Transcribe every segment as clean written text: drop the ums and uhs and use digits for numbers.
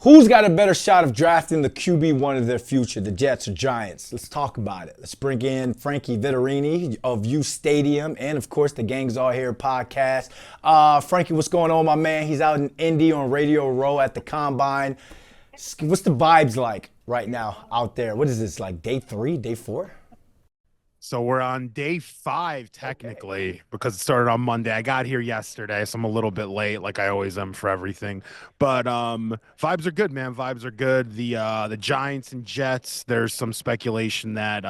Who's got a better shot of drafting the QB1 of their future, the Jets or Giants? Let's talk about it. Let's bring in Frankie Vittorini of UStadium and, of course, the Gang's All Here podcast. Frankie, what's going on, my man? He's out in Indy on Radio Row at the Combine. What's the vibes like right now out there? What is this, like day 3, day 4? So we're on day 5 technically because it started on Monday. I got here yesterday, so I'm a little bit late, like I always am for everything. But vibes are good, man. Vibes are good. The Giants and Jets. There's some speculation that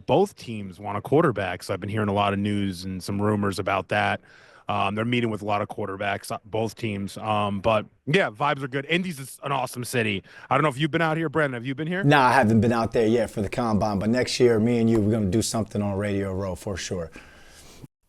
both teams want a quarterback. So I've been hearing a lot of news and some rumors about that. They're meeting with a lot of quarterbacks, both teams. But yeah, vibes are good. Indy's is an awesome city. I don't know if you've been out here, Brandon. Have you been here? Nah, I haven't been out there yet for the Combine, but next year, me and you, we're going to do something on Radio Row for sure.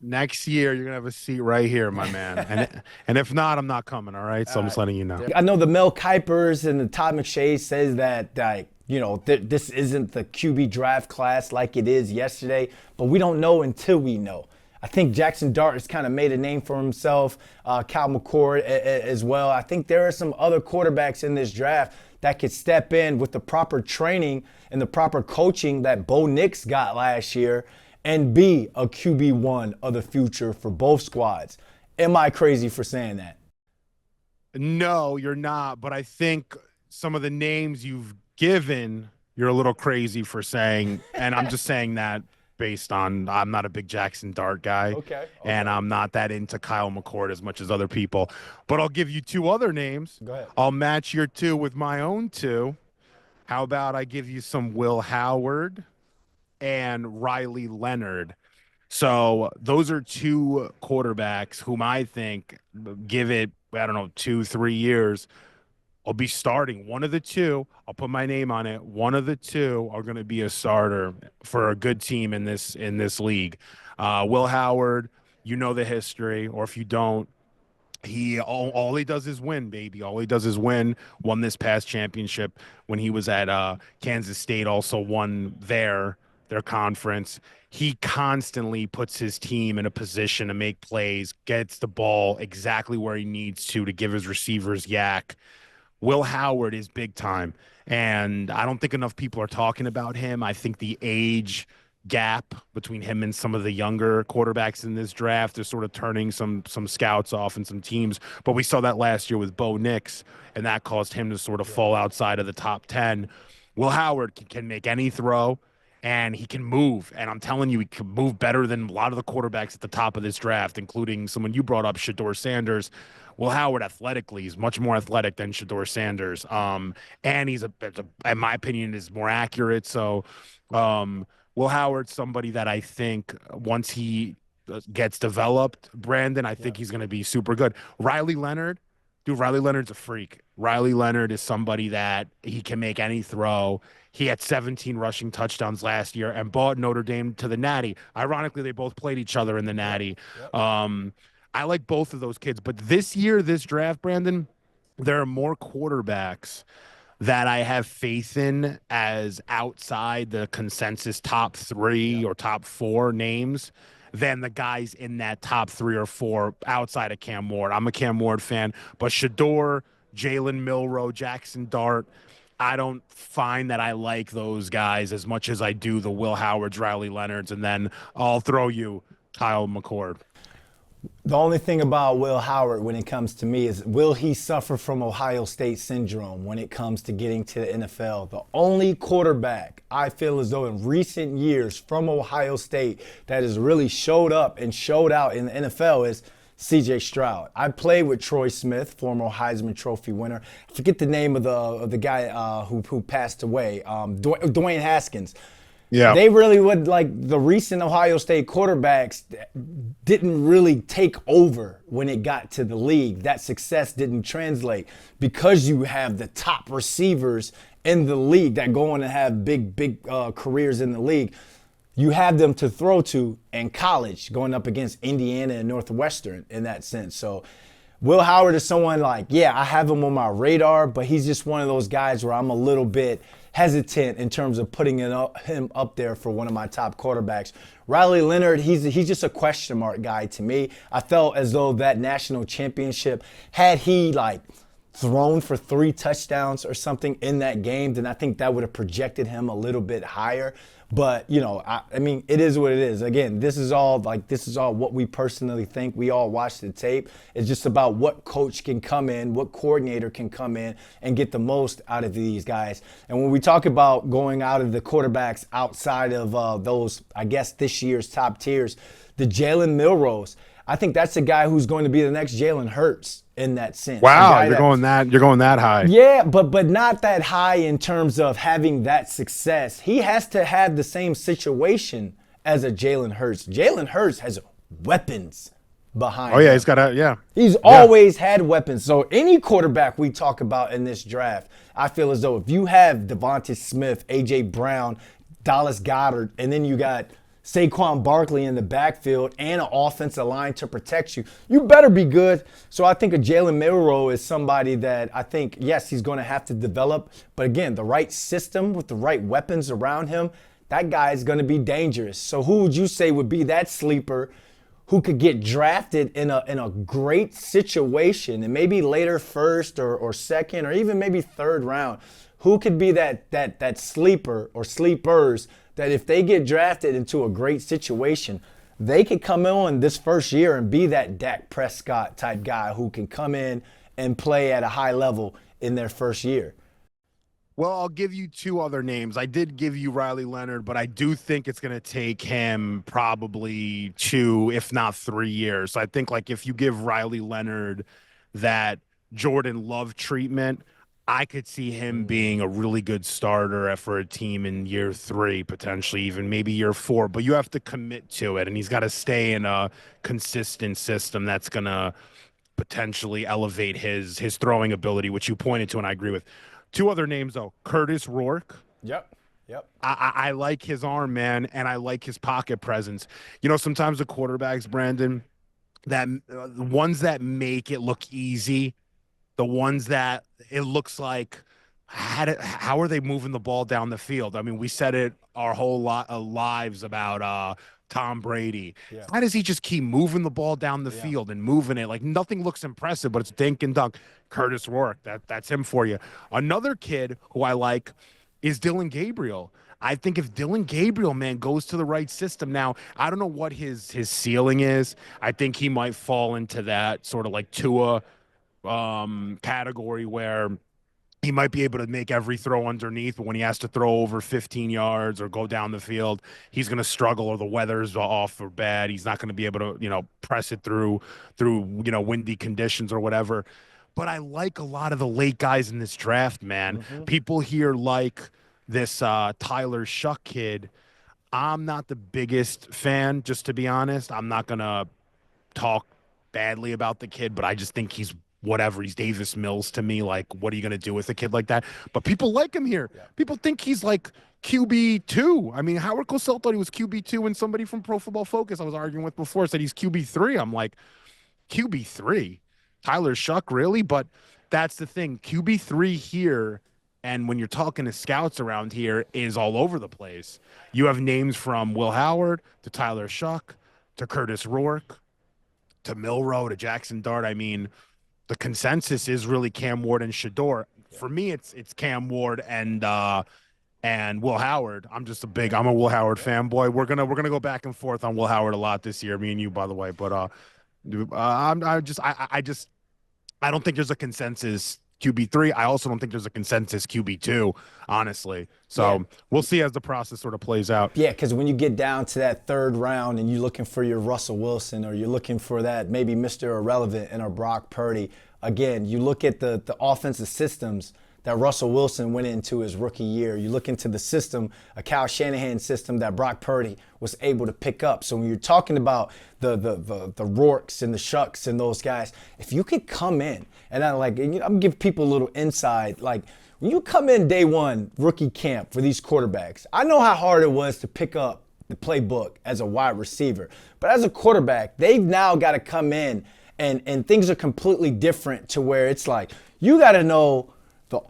Next year, you're gonna have a seat right here, my man. And if not, I'm not coming. All right. So I'm just letting you know. I know the Mel Kipers and the Todd McShay says that this isn't the QB draft class like it is yesterday, but we don't know until we know. I think Jackson Dart has kind of made a name for himself, Cal McCord as well. I think there are some other quarterbacks in this draft that could step in with the proper training and the proper coaching that Bo Nix got last year and be a QB1 of the future for both squads. Am I crazy for saying that? No, you're not. But I think some of the names you've given, you're a little crazy for saying. And I'm just saying that based on I'm not a big Jackson Dart guy. Okay. And I'm not that into Kyle McCord as much as other people. But I'll give you 2 other names. Go ahead. I'll match your 2 with my own 2. How about I give you some Will Howard and Riley Leonard? So those are 2 quarterbacks whom I think, give it, I don't know, 2-3 years, I'll be starting one of the 2. I'll put my name on it. One of the 2 are going to be a starter for a good team in this league. Will Howard, you know the history, or if you don't, all he does is win, baby. All he does is win. Won this past championship when he was at Kansas State. Also won their conference. He constantly puts his team in a position to make plays, gets the ball exactly where he needs to give his receivers yak. Will Howard is big time, and I don't think enough people are talking about him. I think the age gap between him and some of the younger quarterbacks in this draft is sort of turning some scouts off and some teams. But we saw that last year with Bo Nix, and that caused him to sort of fall outside of the top 10. Will Howard can make any throw, and he can move. And I'm telling you, he can move better than a lot of the quarterbacks at the top of this draft, including someone you brought up, Shedeur Sanders. Will Howard athletically is much more athletic than Shedeur Sanders. And he's in my opinion, is more accurate. So Will Howard's somebody that I think once he gets developed, Brandon, I think he's going to be super good. Riley Leonard, dude, Riley Leonard's a freak. Riley Leonard is somebody that he can make any throw. He had 17 rushing touchdowns last year and brought Notre Dame to the Natty. Ironically, they both played each other in the Natty. I like both of those kids. But this year, this draft, Brandon, there are more quarterbacks that I have faith in as outside the consensus top 3 or top 4 names than the guys in that top 3 or 4 outside of Cam Ward. I'm a Cam Ward fan, but Shedeur, Jalen Milroe, Jackson Dart, I don't find that I like those guys as much as I do the Will Howards, Riley Leonards, and then I'll throw you Kyle McCord. The only thing about Will Howard when it comes to me is, will he suffer from Ohio State syndrome when it comes to getting to the NFL? The only quarterback I feel as though in recent years from Ohio State that has really showed up and showed out in the NFL is C.J. Stroud. I played with Troy Smith, former Heisman Trophy winner. I forget the name of the guy who passed away, Dwayne Haskins. Yeah, they really would, like, the recent Ohio State quarterbacks didn't really take over when it got to the league. That success didn't translate because you have the top receivers in the league that go on and have big careers in the league. You have them to throw to in college, going up against Indiana and Northwestern in that sense. So Will Howard is someone like, yeah, I have him on my radar, but he's just one of those guys where I'm a little bit hesitant in terms of putting him up there for one of my top quarterbacks. Riley Leonard, he's just a question mark guy to me. I felt as though that national championship, had he thrown for 3 touchdowns or something in that game, then I think that would have projected him a little bit higher. But, I mean, it is what it is. Again, this is all what we personally think. We all watch the tape. It's just about what coach can come in, what coordinator can come in and get the most out of these guys. And when we talk about going out of the quarterbacks outside of those, I guess, this year's top tiers, the Jalen Milrose, I think that's a guy who's going to be the next Jalen Hurts in that sense. Wow, you're going that high. Yeah, but not that high in terms of having that success. He has to have the same situation as a Jalen Hurts. Jalen Hurts has weapons behind him. Oh, yeah, He's always had weapons. So any quarterback we talk about in this draft, I feel as though if you have Devonta Smith, A.J. Brown, Dallas Goedert, and then you got Saquon Barkley in the backfield and an offensive line to protect you, you better be good. So I think a Jalen Milroe is somebody that I think, yes, he's going to have to develop. But again, the right system with the right weapons around him, that guy is going to be dangerous. So who would you say would be that sleeper who could get drafted in a great situation and maybe later first or second or even maybe third round? Who could be that sleeper or sleepers that if they get drafted into a great situation, they could come on this first year and be that Dak Prescott type guy who can come in and play at a high level in their first year? Well, I'll give you 2 other names. I did give you Riley Leonard, but I do think it's going to take him probably 2, if not 3 years. So I think like if you give Riley Leonard that Jordan Love treatment, I could see him being a really good starter for a team in year 3, potentially even maybe year 4, but you have to commit to it. And he's got to stay in a consistent system that's going to potentially elevate his throwing ability, which you pointed to, and I agree with. 2 other names, though. Curtis Rourke. Yep. I like his arm, man, and I like his pocket presence. Sometimes the quarterbacks, Brandon, that the ones that make it look easy, the ones that it looks like, how are they moving the ball down the field? I mean, we said it our whole lives about Tom Brady. Yeah. How does he just keep moving the ball down the field and moving it? Like nothing looks impressive, but it's dink and dunk. Curtis Rourke, that's him for you. Another kid who I like is Dylan Gabriel. I think if Dylan Gabriel, man, goes to the right system now, I don't know what his ceiling is. I think he might fall into that sort of like Tua category where he might be able to make every throw underneath, but when he has to throw over 15 yards or go down the field, he's going to struggle, or the weather's off or bad. He's not going to be able to, press it through, windy conditions or whatever. But I like a lot of the late guys in this draft, man. Mm-hmm. People here like this Tyler Shuck kid. I'm not the biggest fan, just to be honest. I'm not going to talk badly about the kid, but I just think he's whatever. He's Davis Mills to me. Like, what are you going to do with a kid like that? But people like him here. Yeah. People think he's like QB2. I mean, Howard Cosell thought he was QB2, and somebody from Pro Football Focus I was arguing with before said he's QB3. I'm like, QB3? Tyler Shuck, really? But that's the thing. QB3 here, and when you're talking to scouts around here, is all over the place. You have names from Will Howard to Tyler Shuck to Curtis Rourke to Milroe to Jackson Dart. I mean, the consensus is really Cam Ward and Shador. For me, it's Cam Ward and Will Howard. I'm a Will Howard fanboy. We're gonna go back and forth on Will Howard a lot this year, me and you, by the way. But I don't think there's a consensus QB3. I also don't think there's a consensus QB2, honestly. So we'll see as the process sort of plays out. Yeah, because when you get down to that third round and you're looking for your Russell Wilson, or you're looking for that maybe Mr. Irrelevant in our Brock Purdy, again, you look at the offensive systems that Russell Wilson went into his rookie year. You look into the system, a Kyle Shanahan system that Brock Purdy was able to pick up. So when you're talking about the Rourkes and the Shucks and those guys, if you could come in, and I'm give people a little insight, like when you come in day one, rookie camp for these quarterbacks, I know how hard it was to pick up the playbook as a wide receiver. But as a quarterback, they've now got to come in and things are completely different to where it's like, you got to know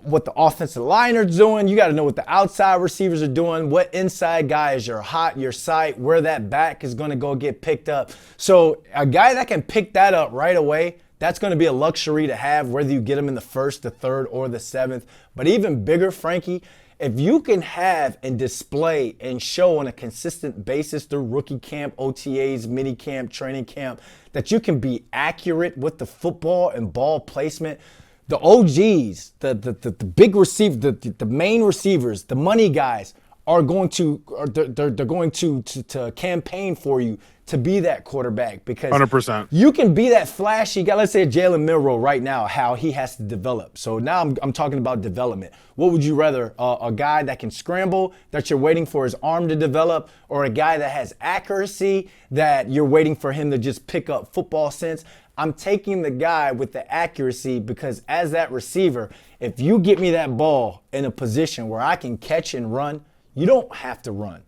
what the offensive line are doing. You got to know what the outside receivers are doing, what inside guy is your hot, your sight, where that back is going to go get picked up. So a guy that can pick that up right away, That's going to be a luxury to have, whether you get him in the first, the third, or the seventh. But even bigger, Frankie, if you can have and display and show on a consistent basis through rookie camp, OTAs, mini camp, training camp, that you can be accurate with the football and ball placement, the OGs, the big receiver, the main receivers, the money guys are going to, they're going to campaign for you to be that quarterback, because 100%. you can be that flashy guy. Let's say Jalen Milroe right now, how he has to develop. So now I'm talking about development. What would you rather, a guy that can scramble, that you're waiting for his arm to develop, or a guy that has accuracy that you're waiting for him to just pick up football sense? I'm taking the guy with the accuracy, because as that receiver, if you get me that ball in a position where I can catch and run, you don't have to run.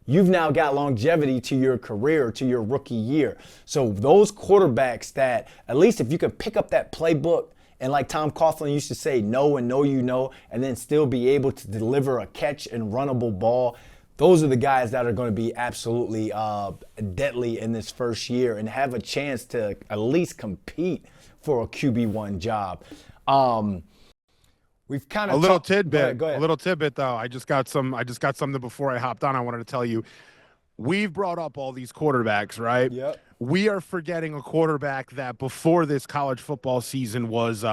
You've now got longevity to your career, to your rookie year. So those quarterbacks that, at least if you can pick up that playbook, and like Tom Coughlin used to say, know and know you know, and then still be able to deliver a catch and runnable ball, those are the guys that are going to be absolutely deadly in this first year and have a chance to at least compete for a QB1 job. We've kind of a little tidbit. Go ahead. A little tidbit though. I just got something before I hopped on. I wanted to tell you. We've brought up all these quarterbacks, right? Yep. We are forgetting a quarterback that before this college football season was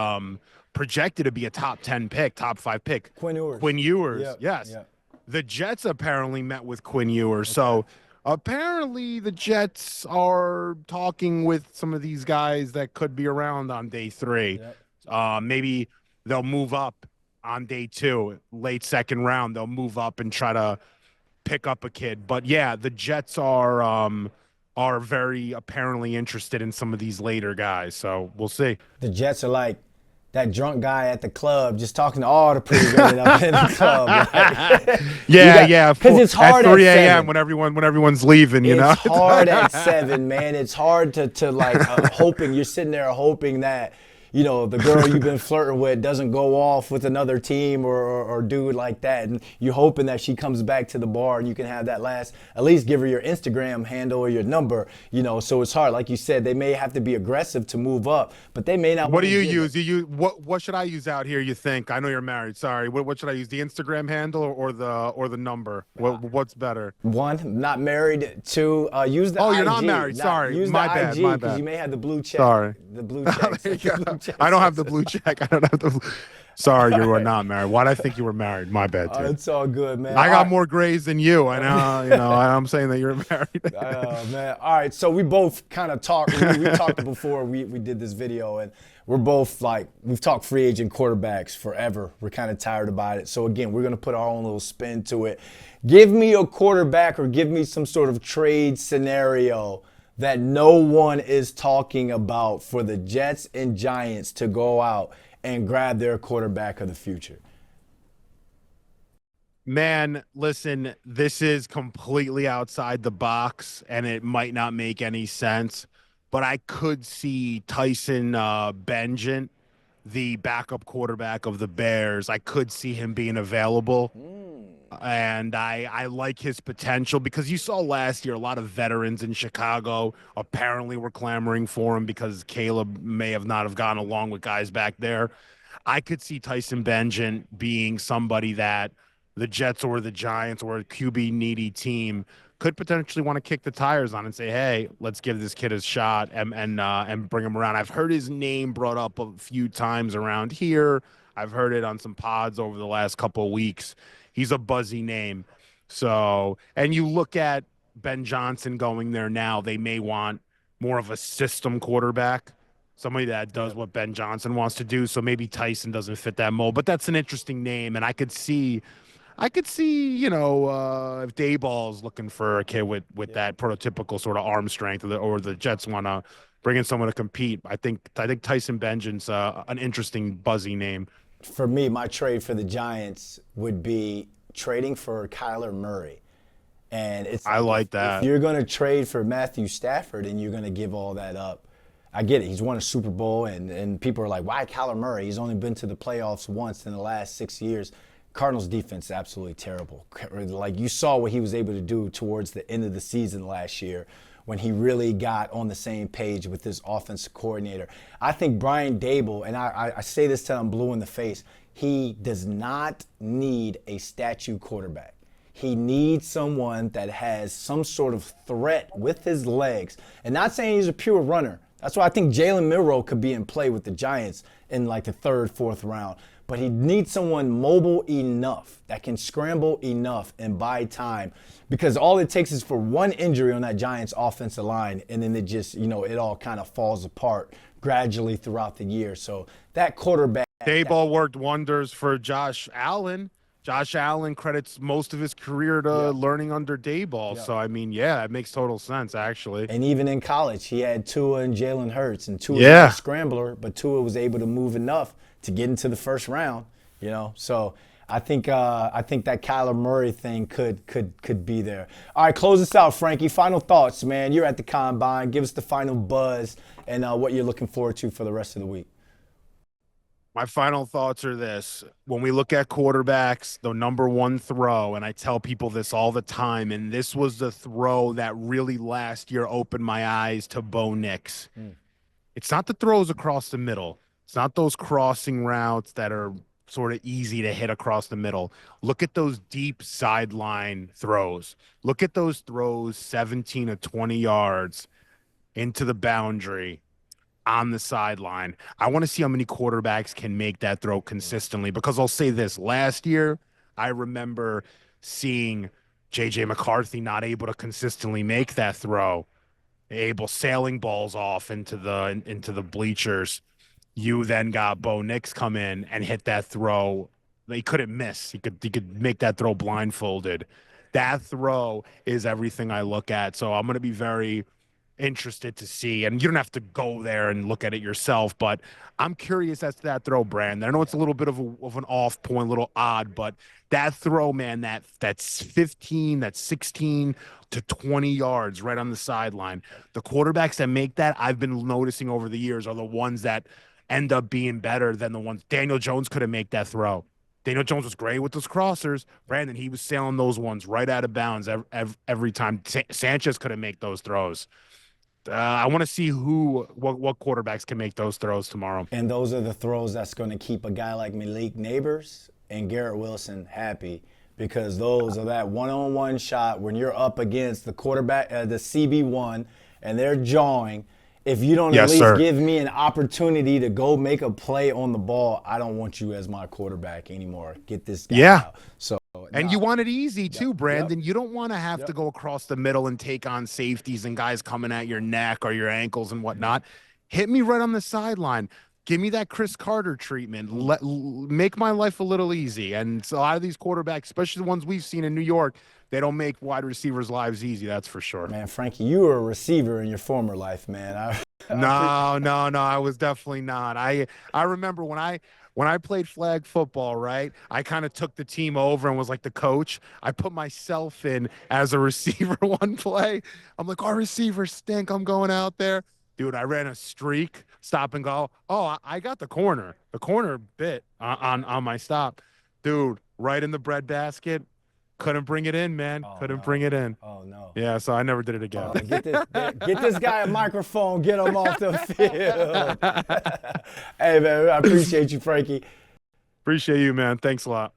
projected to be a top 10 pick, top 5 pick. Quinn Ewers. Quinn Ewers. Yep. Yes. Yep. The Jets apparently met with Quinn Ewers. Okay. So apparently the Jets are talking with some of these guys that could be around on day 3. Yep. Maybe they'll move up on day 2, late second round. They'll move up and try to pick up a kid. But yeah, the Jets are very apparently interested in some of these later guys. So we'll see. The Jets are like that drunk guy at the club, just talking to all the pretty women up in the club. Right? Yeah. Because it's hard at 3 at 7. a.m. when everyone's leaving. Know, it's hard at 7, man. It's hard to like hoping. You're sitting there hoping that, you know, the girl you've been flirting with doesn't go off with another team or dude like that. And you're hoping that she comes back to the bar and you can have that last, at least give her your Instagram handle or your number, you know. So it's hard. Like you said, they may have to be aggressive to move up, but they may not. What do you use? What should I use out here, you think? I know you're married. Sorry. What should I use? The Instagram handle or the number? What's better? 1, not married. 2, use the IG. You're not married. Sorry. Use my the bad. IG, My bad. because you may have the blue check. Sorry. The blue check. I don't have the blue check. I don't have the. Sorry, you were not married. Why'd I think you were married? My bad, too. It's all good, man. I got more grays than you. I know. You know, I'm saying that you're married. Oh, man. All right. So we both kind of talked. We talked before we did this video, and we're both like, we've talked free agent quarterbacks forever. We're kind of tired about it. So again, we're going to put our own little spin to it. Give me a quarterback or give me some sort of trade scenario that no one is talking about for the Jets and Giants to go out and grab their quarterback of the future. Man, listen, this is completely outside the box, and it might not make any sense, but I could see Tyson Bagent, the backup quarterback of the Bears. I could see him being available. And I like his potential, because you saw last year a lot of veterans in Chicago apparently were clamoring for him because Caleb may have not have gone along with guys back there. I could see Tyson Bagent being somebody that the Jets or the Giants or a QB needy team could potentially want to kick the tires on and say, hey, let's give this kid a shot and bring him around. I've heard his name brought up a few times around here. I've heard it on some pods over the last couple of weeks. He's a buzzy name. So, and you look at Ben Johnson going there now, they may want more of a system quarterback, somebody that does what Ben Johnson wants to do. So maybe Tyson doesn't fit that mold, but that's an interesting name. And I could see, you know, if Dayball's looking for a kid with that prototypical sort of arm strength, or the Jets want to bring in someone to compete. I think Tyson Bagent's an interesting buzzy name. For me, my trade for the Giants would be trading for Kyler Murray. And I like that. If you're going to trade for Matthew Stafford and you're going to give all that up, I get it. He's won a Super Bowl, and people are like, why Kyler Murray? He's only been to the playoffs once in the last 6 years. Cardinals defense is absolutely terrible. Like, you saw what he was able to do towards the end of the season last year when he really got on the same page with his offensive coordinator. I think Brian Dable, and I say this till I'm blue in the face, he does not need a statue quarterback. He needs someone that has some sort of threat with his legs. And not saying he's a pure runner. That's why I think Jalen Milroe could be in play with the Giants in like the third, fourth round. But he needs someone mobile enough that can scramble enough and buy time, because all it takes is for one injury on that Giants offensive line, and then it just, it all kind of falls apart gradually throughout the year. So that quarterback. Dayball worked wonders for Josh Allen. Josh Allen credits most of his career to learning under Dayball. So, I mean, it makes total sense, actually. And even in college, he had Tua and Jalen Hurts, and Tua was a scrambler, but Tua was able to move enough to get into the first round, So I think that Kyler Murray thing could be there. All right, close us out, Frankie. Final thoughts, man. You're at the Combine. Give us the final buzz and what you're looking forward to for the rest of the week. My final thoughts are this. When we look at quarterbacks, the number one throw, and I tell people this all the time, and this was the throw that really last year opened my eyes to Bo Nix. It's not the throws across the middle. It's not those crossing routes that are sort of easy to hit across the middle. Look at those deep sideline throws. Look at those throws 17 to 20 yards into the boundary on the sideline. I want to see how many quarterbacks can make that throw consistently, because I'll say this. Last year, I remember seeing J.J. McCarthy not able to consistently make that throw, able sailing balls off into the bleachers. You then got Bo Nix come in and hit that throw. He couldn't miss. He could make that throw blindfolded. That throw is everything I look at. So I'm going to be very interested to see, and you don't have to go there and look at it yourself, but I'm curious as to that throw, Brandon. I know it's a little bit of an off point, a little odd, but that throw, man, that's 15, that's 16 to 20 yards right on the sideline. The quarterbacks that make that, I've been noticing over the years, are the ones that end up being better than the ones. Daniel Jones couldn't make that throw. Daniel Jones was great with those crossers. Brandon, he was sailing those ones right out of bounds every time. Sanchez couldn't make those throws. I want to see what quarterbacks can make those throws tomorrow. And those are the throws that's going to keep a guy like Malik Neighbors and Garrett Wilson happy, because those are that one-on-one shot when you're up against the quarterback, the CB1, and they're jawing. If you don't at least give me an opportunity to go make a play on the ball, I don't want you as my quarterback anymore. Get this guy out. So, and you want it easy too, Brandon. You don't want to have to go across the middle and take on safeties and guys coming at your neck or your ankles and whatnot. Hit me right on the sideline. Give me that Chris Carter treatment. Make my life a little easy. And so a lot of these quarterbacks, especially the ones we've seen in New York, they don't make wide receivers' lives easy. That's for sure. Man, Frankie, you were a receiver in your former life, man. No, I was definitely not. I remember when I played flag football, right? I kind of took the team over and was like the coach. I put myself in as a receiver one play. I'm like, our receivers stink. I'm going out there. Dude, I ran a streak, stop and go. Oh, I got the corner bit on my stop. Dude, right in the breadbasket. Couldn't bring it in, man. Couldn't bring it in. Oh, no. Yeah, so I never did it again. Get this guy a microphone. Get him off the field. Hey, man, I appreciate you, Frankie. Appreciate you, man. Thanks a lot.